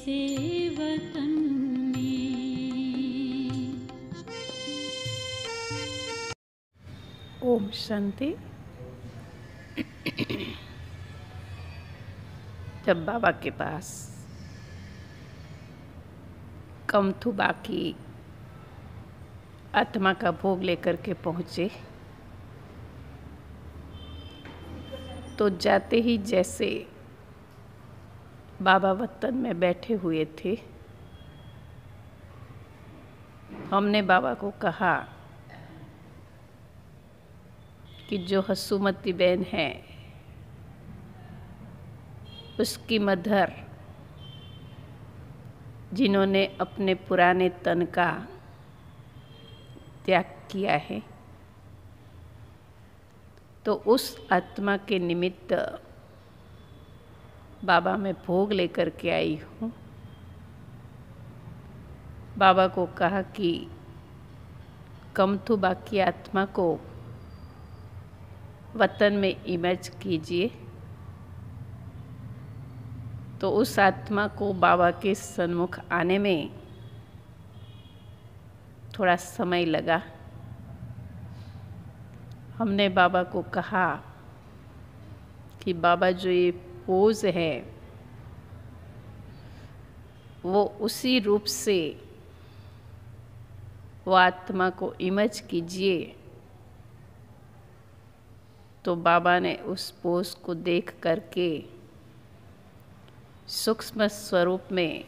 से वतन में। ओम शांति। जब बाबा के पास कमथुबा की आत्मा का भोग लेकर के पहुँचे तो जाते ही जैसे बाबा वतन में बैठे हुए थे, हमने बाबा को कहा कि जो हसूमती बहन है उसकी मदर जिन्होंने अपने पुराने तन का त्याग किया है, तो उस आत्मा के निमित्त बाबा मैं भोग लेकर के आई हूँ। बाबा को कहा कि कमथुबा की आत्मा को वतन में इमर्ज कीजिए। तो उस आत्मा को बाबा के सन्मुख आने में थोड़ा समय लगा। हमने बाबा को कहा कि बाबा जो ये पोज है वो उसी रूप से वो आत्मा को इमर्ज कीजिए। तो बाबा ने उस पोज को देख करके सूक्ष्म स्वरूप में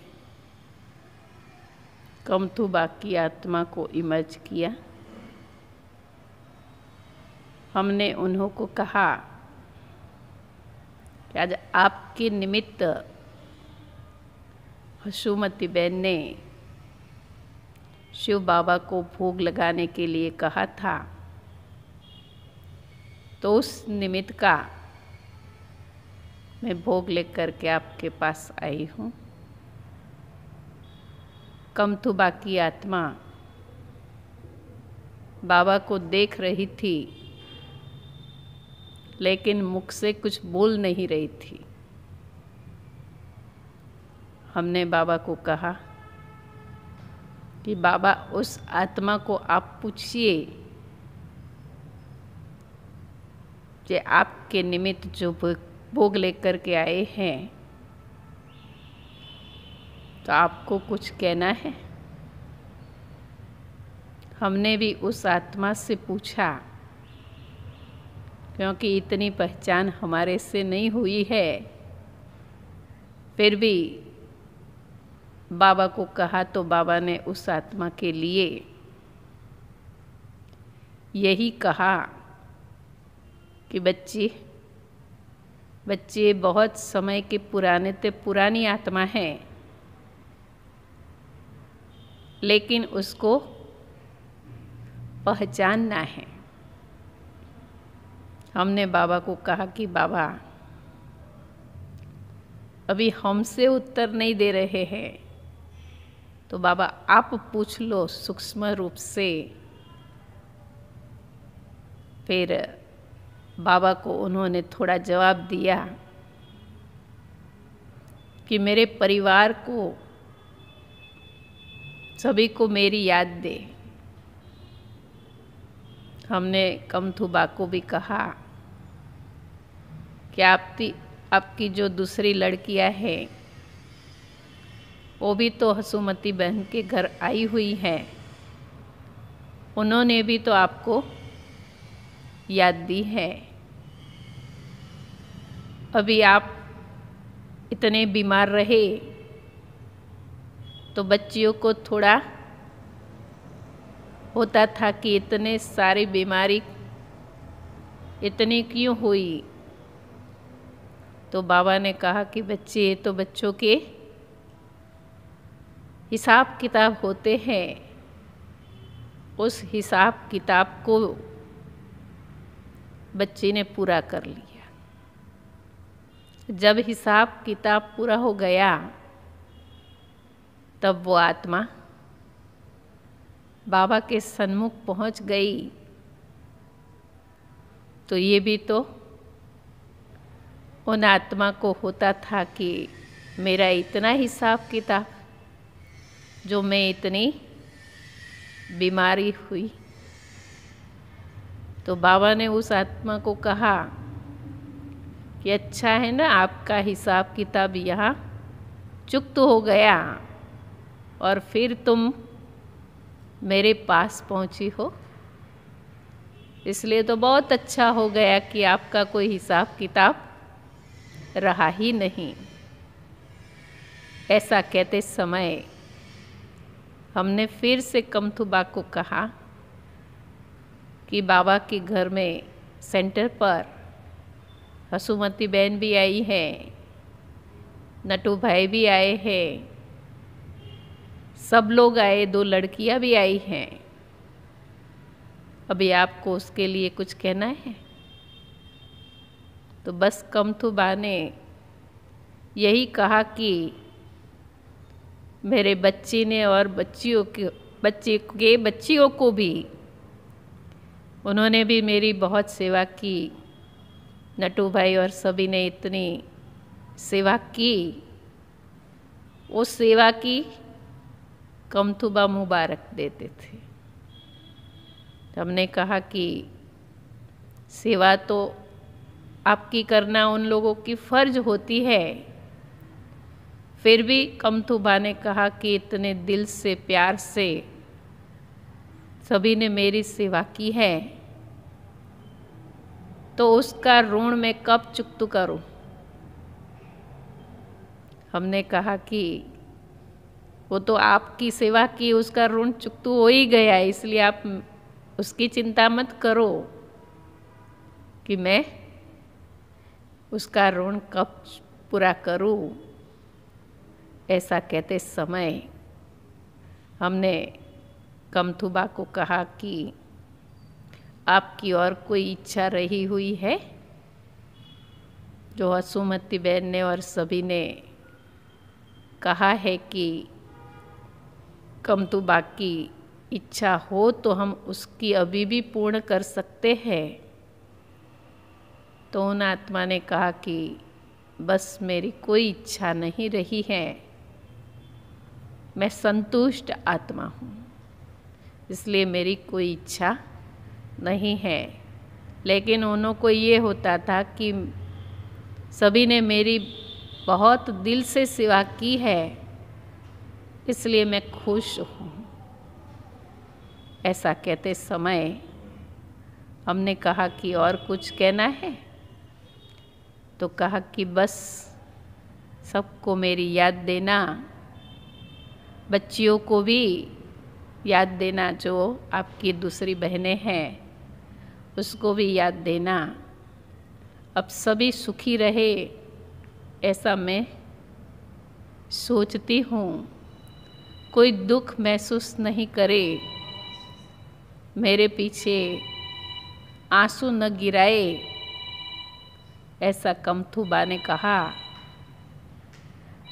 कमथुबा की आत्मा को इमर्ज किया। हमने उन्हों को कहा कि आज आपके निमित्त हसूमती बहन ने शिव बाबा को भोग लगाने के लिए कहा था, तो उस निमित्त का मैं भोग लेकर के आपके पास आई हूँ। कमथुबा की आत्मा बाबा को देख रही थी, लेकिन मुख से कुछ बोल नहीं रही थी। हमने बाबा को कहा कि बाबा उस आत्मा को आप पूछिए कि आपके निमित्त जो भोग लेकर के आए हैं, तो आपको कुछ कहना है। हमने भी उस आत्मा से पूछा, क्योंकि इतनी पहचान हमारे से नहीं हुई है। फिर भी बाबा को कहा तो बाबा ने उस आत्मा के लिए यही कहा कि बच्चे बहुत समय के पुरानी आत्मा है, लेकिन उसको पहचानना है। हमने बाबा को कहा कि बाबा अभी हमसे उत्तर नहीं दे रहे हैं, तो बाबा आप पूछ लो सूक्ष्म रूप से। फिर बाबा को उन्होंने थोड़ा जवाब दिया कि मेरे परिवार को सभी को मेरी याद दे। हमने कमथुबा को भी कहा कि आपकी जो दूसरी लड़कियां हैं वो भी तो हसूमती बहन के घर आई हुई हैं, उन्होंने भी तो आपको याद दी है। अभी आप इतने बीमार रहे तो बच्चियों को थोड़ा होता था कि इतने सारी बीमारी इतनी क्यों हुई। तो बाबा ने कहा कि बच्चे, ये तो बच्चों के हिसाब किताब होते हैं। उस हिसाब किताब को बच्चे ने पूरा कर लिया। जब हिसाब किताब पूरा हो गया, तब वो आत्मा बाबा के सन्मुख पहुंच गई। तो ये भी तो उन आत्मा को होता था कि मेरा इतना हिसाब किताब, जो मैं इतनी बीमारी हुई। तो बाबा ने उस आत्मा को कहा कि अच्छा है ना, आपका हिसाब किताब यहाँ चुक्त हो गया और फिर तुम मेरे पास पहुँची हो, इसलिए तो बहुत अच्छा हो गया कि आपका कोई हिसाब किताब रहा ही नहीं। ऐसा कहते समय हमने फिर से कमथुबा को कहा कि बाबा के घर में सेंटर पर हसुमती बहन भी आई है, नटू भाई भी आए हैं, सब लोग आए, 2 लड़कियां भी आई हैं। अभी आपको उसके लिए कुछ कहना है? तो बस कमथुबा ने यही कहा कि मेरे बच्ची ने और बच्चियों को भी, उन्होंने भी मेरी बहुत सेवा की। नटू भाई और सभी ने इतनी सेवा की, वो सेवा की कमथुबा मुबारक देते थे। हमने कहा कि सेवा तो आपकी करना उन लोगों की फर्ज होती है, फिर भी कमथुबा ने कहा कि इतने दिल से प्यार से सभी ने मेरी सेवा की है, तो उसका ऋण मैं कब चुकता करूं? हमने कहा कि वो तो आपकी सेवा की, उसका ऋण चुकता हो ही गया, इसलिए आप उसकी चिंता मत करो कि मैं उसका ऋण कब पूरा करूं। ऐसा कहते समय हमने कमथुबा को कहा कि आपकी और कोई इच्छा रही हुई है? जो हसुमती बहन ने और सभी ने कहा है कि कमथुबा की इच्छा हो तो हम उसकी अभी भी पूर्ण कर सकते हैं। तो उन आत्मा ने कहा कि बस मेरी कोई इच्छा नहीं रही है, मैं संतुष्ट आत्मा हूँ, इसलिए मेरी कोई इच्छा नहीं है। लेकिन उन्हों को ये होता था कि सभी ने मेरी बहुत दिल से सेवा की है, इसलिए मैं खुश हूँ। ऐसा कहते समय हमने कहा कि और कुछ कहना है? तो कहा कि बस सबको मेरी याद देना, बच्चियों को भी याद देना, जो आपकी दूसरी बहनें हैं उसको भी याद देना। अब सभी सुखी रहे, ऐसा मैं सोचती हूँ। कोई दुख महसूस नहीं करे, मेरे पीछे आंसू न गिराए, ऐसा कमथुबा ने कहा।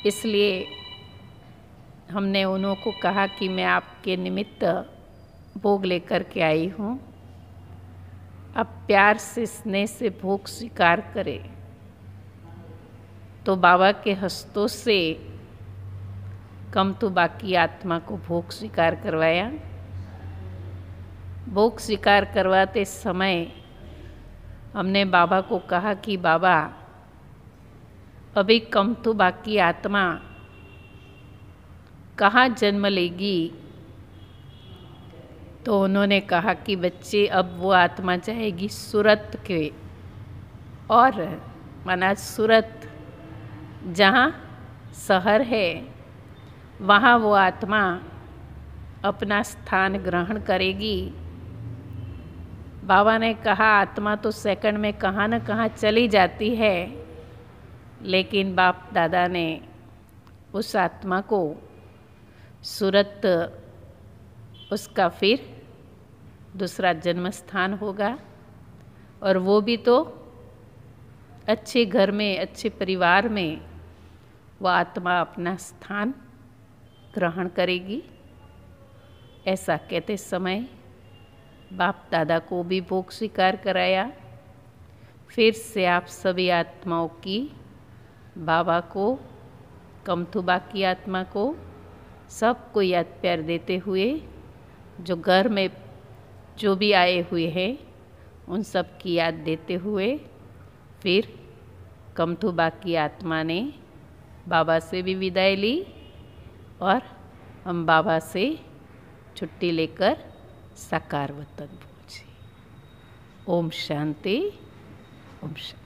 इसलिए हमने उन्हों को कहा कि मैं आपके निमित्त भोग लेकर के आई हूँ, आप प्यार से स्नेह से भोग स्वीकार करें। तो बाबा के हस्तों से कमथुबा की आत्मा को भोग स्वीकार करवाया। भोग स्वीकार करवाते समय हमने बाबा को कहा कि बाबा अभी कमथुबा की आत्मा कहाँ जन्म लेगी? तो उन्होंने कहा कि बच्चे अब वो आत्मा जाएगी सूरत के, और माना सूरत जहाँ शहर है वहाँ वो आत्मा अपना स्थान ग्रहण करेगी। बाबा ने कहा आत्मा तो सेकंड में कहाँ न कहाँ चली जाती है, लेकिन बाप दादा ने उस आत्मा को सूरत उसका फिर दूसरा जन्म स्थान होगा, और वो भी तो अच्छे घर में, अच्छे परिवार में वो आत्मा अपना स्थान ग्रहण करेगी। ऐसा कहते समय बाप दादा को भी भोग स्वीकार कराया। फिर से आप सभी आत्माओं की बाबा को कमथुबा की आत्मा को सबको याद प्यार देते हुए, जो घर में जो भी आए हुए हैं उन सब की याद देते हुए, फिर कमथुबा की आत्मा ने बाबा से भी विदाई ली और हम बाबा से छुट्टी लेकर साकार वतन पहुँचे। ओम शांति। ओम शांति।